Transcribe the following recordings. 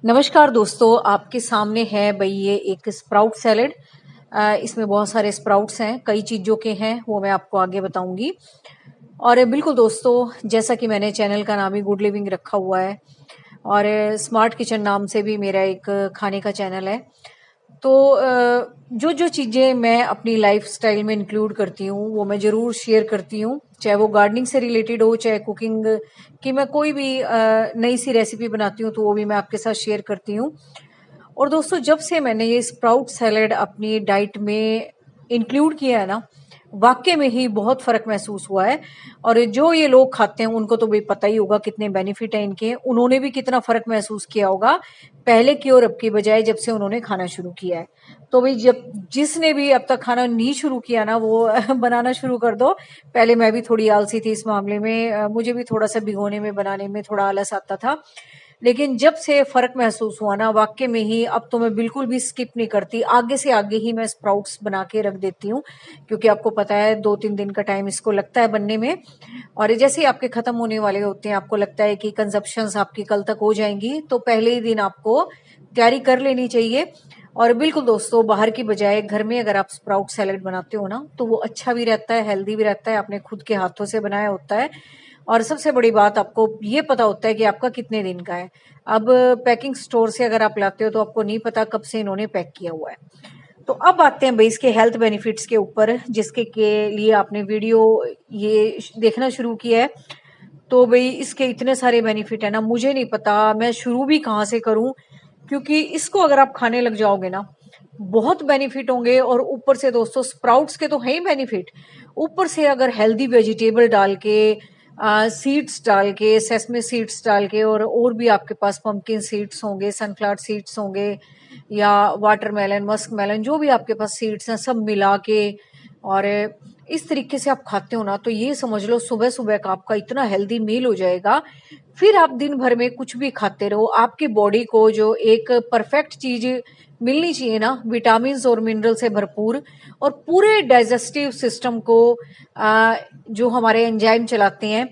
नमस्कार दोस्तों, आपके सामने है भाई ये एक स्प्राउट सैलेड। इसमें बहुत सारे स्प्राउट्स हैं, कई चीज़ों के हैं, वो मैं आपको आगे बताऊंगी। और बिल्कुल दोस्तों, जैसा कि मैंने चैनल का नाम ही गुड लिविंग रखा हुआ है और स्मार्ट किचन नाम से भी मेरा एक खाने का चैनल है। तो जो जो चीज़ें मैं अपनी लाइफस्टाइल में इंक्लूड करती हूँ वो मैं ज़रूर शेयर करती हूँ, चाहे वो गार्डनिंग से रिलेटेड हो, चाहे कुकिंग की मैं कोई भी नई सी रेसिपी बनाती हूँ तो वो भी मैं आपके साथ शेयर करती हूँ। और दोस्तों, जब से मैंने ये स्प्राउट सैलेड अपनी डाइट में इंक्लूड किया है ना, वाकई में ही बहुत फर्क महसूस हुआ है। और जो ये लोग खाते हैं उनको तो भी पता ही होगा कितने बेनिफिट हैं इनके, उन्होंने भी कितना फर्क महसूस किया होगा पहले की और अब की बजाय जब से उन्होंने खाना शुरू किया है। तो भाई, जब जिसने भी अब तक खाना नहीं शुरू किया ना वो बनाना शुरू कर दो। पहले मैं भी थोड़ी आलसी थी इस मामले में, मुझे भी थोड़ा सा भिगोने में बनाने में थोड़ा आलस आता था। लेकिन जब से फर्क महसूस हुआ ना, वाकई में ही अब तो मैं बिल्कुल भी स्किप नहीं करती, आगे से आगे ही मैं स्प्राउट्स बना के रख देती हूँ। क्योंकि आपको पता है 2-3 दिन का टाइम इसको लगता है बनने में। और जैसे ही आपके खत्म होने वाले होते हैं, आपको लगता है कि कंजप्शंस आपकी कल तक हो जाएंगी, तो पहले ही दिन आपको तैयारी कर लेनी चाहिए। और बिल्कुल दोस्तों, बाहर की बजाय घर में अगर आप स्प्राउट सैलेड बनाते हो ना, तो वो अच्छा भी रहता है, हेल्दी भी रहता है, आपने खुद के हाथों से बनाया होता है। और सबसे बड़ी बात, आपको ये पता होता है कि आपका कितने दिन का है। अब पैकिंग स्टोर से अगर आप लाते हो तो आपको नहीं पता कब से इन्होंने पैक किया हुआ है। तो अब आते हैं भाई इसके हेल्थ बेनिफिट्स के ऊपर, जिसके के लिए आपने वीडियो ये देखना शुरू किया है। तो भाई, इसके इतने सारे बेनिफिट है ना, मुझे नहीं पता मैं शुरू भी कहाँ से करूं। क्योंकि इसको अगर आप खाने लग जाओगे ना, बहुत बेनिफिट होंगे। और ऊपर से दोस्तों, स्प्राउट्स के तो है ही बेनिफिट, ऊपर से अगर हेल्दी वेजिटेबल डाल के, सीड्स डाल के, सेसमे सीड्स डाल के, और भी आपके पास पंपकिन सीड्स होंगे, सनफ्लावर सीड्स होंगे, या वाटरमेलन, मस्क मेलन, जो भी आपके पास सीड्स हैं सब मिला के, और इस तरीके से आप खाते हो ना, तो ये समझ लो सुबह सुबह का आपका इतना हेल्दी मील हो जाएगा। फिर आप दिन भर में कुछ भी खाते रहो, आपकी बॉडी को जो एक परफेक्ट चीज मिलनी चाहिए ना, विटामिन और मिनरल से भरपूर, और पूरे डाइजेस्टिव सिस्टम को जो हमारे एंजाइम चलाते हैं,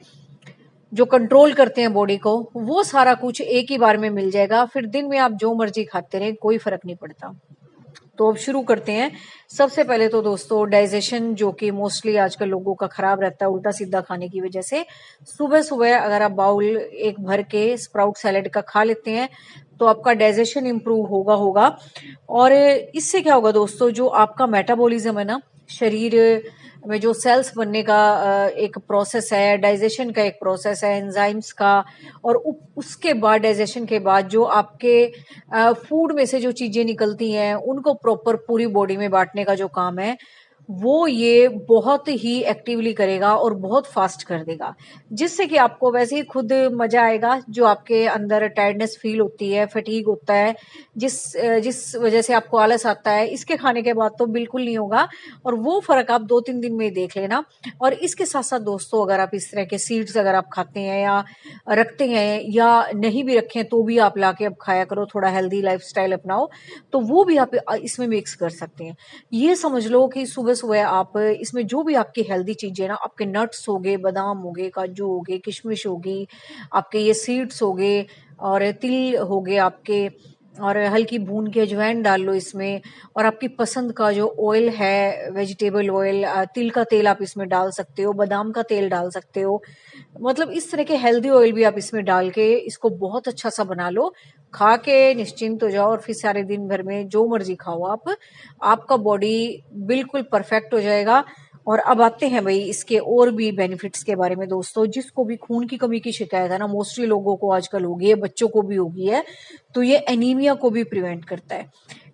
जो कंट्रोल करते हैं बॉडी को, वो सारा कुछ एक ही बार में मिल जाएगा। फिर दिन में आप जो मर्जी खाते रहे, कोई फर्क नहीं पड़ता। तो अब शुरू करते हैं। सबसे पहले तो दोस्तों, डाइजेशन जो कि मोस्टली आजकल लोगों का खराब रहता है उल्टा सीधा खाने की वजह से, सुबह सुबह अगर आप बाउल एक भर के स्प्राउट सैलेड का खा लेते हैं तो आपका डाइजेशन इंप्रूव होगा होगा। और इससे क्या होगा दोस्तों, जो आपका मेटाबॉलिज्म है ना, शरीर में जो सेल्स बनने का एक प्रोसेस है, डाइजेशन का एक प्रोसेस है, एंजाइम्स का, और उसके बाद डाइजेशन के बाद जो आपके फूड में से जो चीजें निकलती हैं उनको प्रॉपर पूरी बॉडी में बांटने का जो काम है, वो ये बहुत ही एक्टिवली करेगा और बहुत फास्ट कर देगा। जिससे कि आपको वैसे ही खुद मजा आएगा, जो आपके अंदर टायर्डनेस फील होती है, फटीग होता है, जिस वजह से आपको आलस आता है, इसके खाने के बाद तो बिल्कुल नहीं होगा। और वो फर्क आप 2-3 दिन में ही देख लेना। और इसके साथ साथ दोस्तों, अगर आप इस तरह के सीड्स अगर आप खाते हैं या रखते हैं, या नहीं भी रखें तो भी आप लाके अब खाया करो, थोड़ा हेल्दी लाइफस्टाइल अपनाओ, तो वो भी आप इसमें मिक्स कर सकते हैं। ये समझ लो कि सुबह सुबह आप इसमें जो भी आपकी हेल्दी चीजें ना, आपके नट्स हो गए, बादाम हो गए, काजू हो गए, किशमिश होगी, आपके ये सीड्स हो गए, और तिल हो गए आपके, और हल्की भून के अजवाइन डाल लो इसमें। और आपकी पसंद का जो ऑयल है, वेजिटेबल ऑयल, तिल का तेल आप इसमें डाल सकते हो, बादाम का तेल डाल सकते हो। मतलब इस तरह के हेल्दी ऑयल भी आप इसमें डाल के इसको बहुत अच्छा सा बना लो, खा के निश्चिंत हो जाओ, और फिर सारे दिन भर में जो मर्जी खाओ आप, आपका बॉडी बिल्कुल परफेक्ट हो जाएगा। और अब आते हैं भाई इसके और भी बेनिफिट्स के बारे में दोस्तों। जिसको भी खून की कमी की शिकायत है ना, मोस्टली लोगों को आजकल होगी है, बच्चों को भी होगी है, तो ये एनीमिया को भी प्रिवेंट करता है।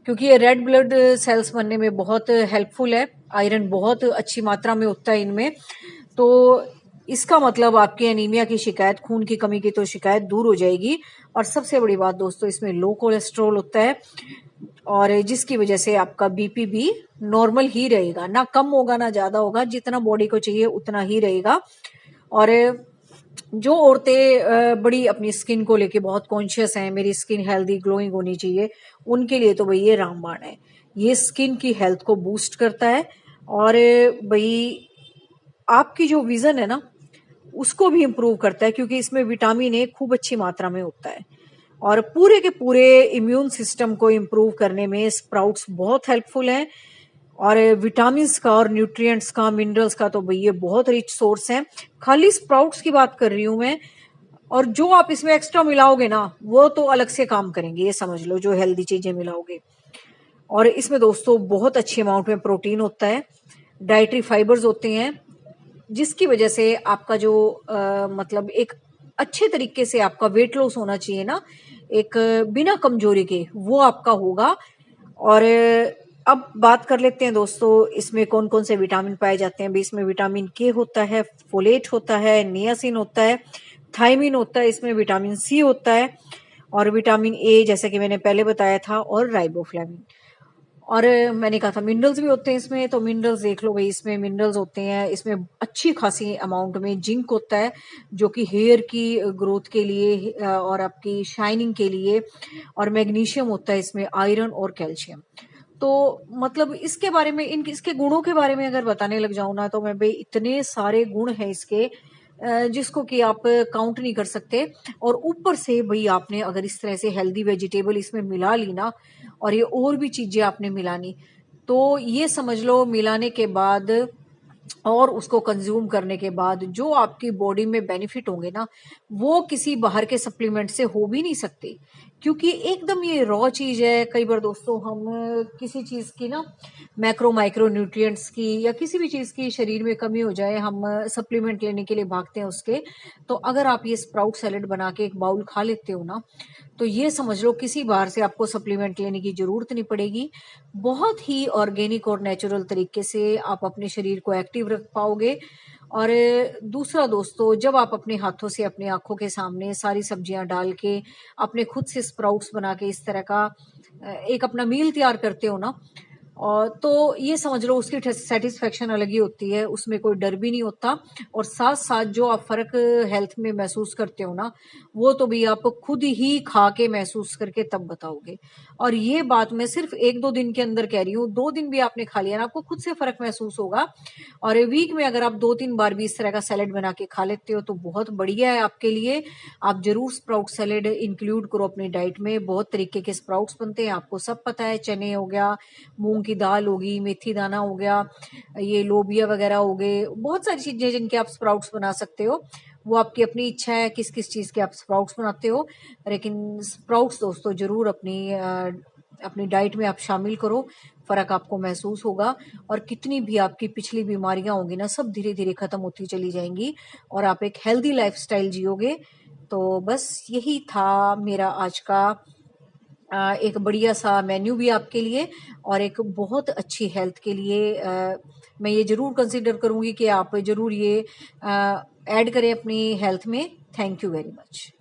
क्योंकि ये रेड ब्लड सेल्स बनने में बहुत हेल्पफुल है, आयरन बहुत अच्छी मात्रा में होता है इनमें। तो इसका मतलब आपकी एनीमिया की शिकायत, खून की कमी की तो शिकायत दूर हो जाएगी। और सबसे बड़ी बात दोस्तों, इसमें लो कोलेस्ट्रॉल होता है, और जिसकी वजह से आपका बीपी भी नॉर्मल ही रहेगा, ना कम होगा ना ज्यादा होगा, जितना बॉडी को चाहिए उतना ही रहेगा। और जो औरतें बड़ी अपनी स्किन को लेके बहुत कॉन्शियस हैं, मेरी स्किन हेल्दी ग्लोइंग होनी चाहिए, उनके लिए तो भाई ये रामबाण है। ये स्किन की हेल्थ को बूस्ट करता है, और भाई आपकी जो विजन है ना, उसको भी इम्प्रूव करता है, क्योंकि इसमें विटामिन ए खूब अच्छी मात्रा में होता है। और पूरे के पूरे इम्यून सिस्टम को इम्प्रूव करने में स्प्राउट्स बहुत हेल्पफुल हैं। और विटामिन्स का और न्यूट्रिएंट्स का, मिनरल्स का तो भाई ये बहुत रिच सोर्स है। खाली स्प्राउट्स की बात कर रही हूं मैं, और जो आप इसमें एक्स्ट्रा मिलाओगे ना वो तो अलग से काम करेंगे, ये समझ लो, जो हेल्दी चीजें मिलाओगे। और इसमें दोस्तों बहुत अच्छी अमाउंट में प्रोटीन होता है, डाइटरी फाइबर्स होते हैं, जिसकी वजह से आपका जो मतलब एक अच्छे तरीके से आपका वेट लॉस होना चाहिए ना, एक बिना कमजोरी के, वो आपका होगा। और अब बात कर लेते हैं दोस्तों इसमें कौन कौन से विटामिन पाए जाते हैं। इसमें विटामिन के होता है, फोलेट होता है, नियासिन होता है, थायमिन होता है, इसमें विटामिन सी होता है, और विटामिन ए जैसा कि मैंने पहले बताया था, और राइबोफ्लेविन। और मैंने कहा था मिनरल्स भी होते हैं इसमें, तो मिनरल्स देख लो भाई, इसमें मिनरल्स होते हैं, इसमें अच्छी खासी अमाउंट में जिंक होता है जो कि हेयर की ग्रोथ के लिए और आपकी शाइनिंग के लिए, और मैग्नीशियम होता है इसमें, आयरन और कैल्शियम। तो मतलब इसके बारे में, इसके गुणों के बारे में अगर बताने लग जाऊं ना, तो मैं भाई इतने सारे गुण हैं इसके जिसको कि आप काउंट नहीं कर सकते। और ऊपर से भाई आपने अगर इस तरह से हेल्दी वेजिटेबल इसमें मिला ली ना, और ये और भी चीजें आपने मिलानी, तो ये समझ लो मिलाने के बाद और उसको कंज्यूम करने के बाद जो आपकी बॉडी में बेनिफिट होंगे ना, वो किसी बाहर के सप्लीमेंट से हो भी नहीं सकते, क्योंकि एकदम ये रॉ चीज है। कई बार दोस्तों हम किसी चीज की ना, मैक्रो माइक्रो न्यूट्रिएंट्स की या किसी भी चीज की शरीर में कमी हो जाए, हम सप्लीमेंट लेने के लिए भागते हैं उसके। तो अगर आप ये स्प्राउट सैलेड बना के एक बाउल खा लेते हो ना, तो ये समझ लो किसी बाहर से आपको सप्लीमेंट लेने की जरूरत नहीं पड़ेगी। बहुत ही ऑर्गेनिक और नेचुरल तरीके से आप अपने शरीर को एक्टिव रख पाओगे। और दूसरा दोस्तों, जब आप अपने हाथों से अपनी आंखों के सामने सारी सब्जियां डाल के अपने खुद से स्प्राउट्स बना के इस तरह का एक अपना मील तैयार करते हो ना, और तो ये समझ लो उसकी सेटिस्फेक्शन अलग ही होती है, उसमें कोई डर भी नहीं होता। और साथ साथ जो आप फर्क हेल्थ में महसूस करते हो ना, वो तो भी आप खुद ही खा के महसूस करके तब बताओगे। और ये बात मैं सिर्फ एक दो दिन के अंदर कह रही हूँ, 2 दिन भी आपने खा लिया ना, आपको खुद से फर्क महसूस होगा। और वीक में अगर आप 2-3 बार भी इस तरह का सैलेड बना के खा लेते हो तो बहुत बढ़िया है आपके लिए। आप जरूर स्प्राउट सैलेड इंक्लूड करो अपनी डाइट में। बहुत तरीके के स्प्राउट्स बनते हैं, आपको सब पता है, चने हो गया, मूंग की दाल होगी, मेथी दाना हो गया, ये लोबिया वगैरह हो गए, बहुत सारी चीजें जिनके आप स्प्राउट्स बना सकते हो। वो आपकी अपनी इच्छा है किस किस चीज के आप स्प्राउट्स बनाते हो, लेकिन स्प्राउट्स दोस्तों जरूर अपनी डाइट में आप शामिल करो, फर्क आपको महसूस होगा। और कितनी भी आपकी पिछली बीमारियां होंगी ना, सब धीरे धीरे खत्म होती चली जाएंगी, और आप एक हेल्दी लाइफस्टाइल जियोगे। तो बस यही था मेरा आज का एक बढ़िया सा मेन्यू भी आपके लिए, और एक बहुत अच्छी हेल्थ के लिए। मैं ये जरूर कंसिडर करूंगी कि आप जरूर ये ऐड करें अपनी हेल्थ में। Thank you very much.